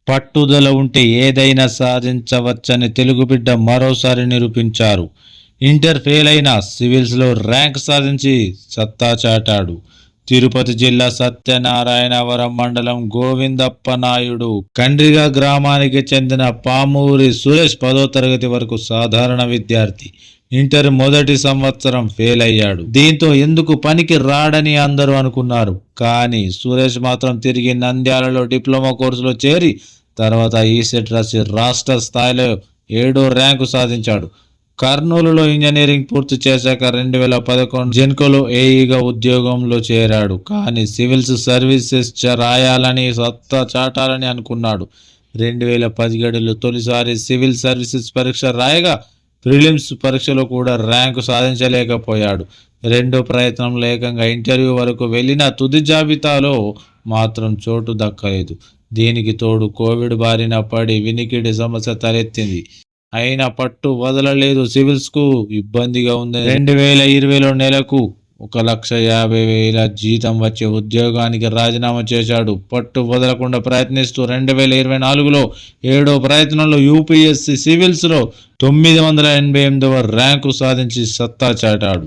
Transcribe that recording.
పట్టుదల ఉంటే ఏదైనా సాధించవచ్చని తెలుగు బిడ్డ మరోసారి నిరూపించారు. ఇంటర్ ఫెయిల్ అయిన సివిల్స్లో ర్యాంక్ సాధించి సత్తా చాటాడు. తిరుపతి జిల్లా సత్యనారాయణవరం మండలం గోవిందప్పనాయుడు కండ్రిగ గ్రామానికి చెందిన పామూరి సురేష్ 10వ తరగతి వరకు సాధారణ విద్యార్థి. ఇంటర్ మొదటి సంవత్సరం ఫెయిల్ అయ్యాడు. దీంతో ఎందుకు పనికి రాడని అందరూ అనుకున్నారు. కానీ సురేష్ మాత్రం తిరిగి నంద్యాలలో డిప్లొమా కోర్సులో చేరి తర్వాత ఈసెట్ రాసి రాష్ట్ర స్థాయిలో 7వ ర్యాంకు సాధించాడు. కర్నూలులో ఇంజనీరింగ్ పూర్తి చేశాక 2011 జెన్కోలో ఏఈగా ఉద్యోగంలో చేరాడు. కానీ సివిల్స్ సర్వీసెస్ రాయాలని సత్తా చాటాలని అనుకున్నాడు. 2017లో తొలిసారి సివిల్ సర్వీసెస్ పరీక్ష రాయగా ప్రిలిమ్స్ పరీక్షలో కూడా ర్యాంకు సాధించలేకపోయాడు. రెండో ప్రయత్నంలో ఏకంగా ఇంటర్వ్యూ వరకు వెళ్ళిన తుది జాబితాలో మాత్రం చోటు దక్కలేదు. దీనికి తోడు కోవిడ్ బారిన పడి వినికిడి సమస్య తలెత్తింది. అయినా పట్టు వదలలేదు. సివిల్స్కు ఇబ్బందిగా ఉంది. 2020లో నెలకు 1,50,000 జీతం వచ్చే ఉద్యోగానికి రాజీనామా చేశాడు. పట్టు వదలకుండా ప్రయత్నిస్తూ 2024లో 7వ ప్రయత్నంలో యూపీఎస్సీ సివిల్స్లో 988వ ర్యాంకు సాధించి సత్తా చాటాడు.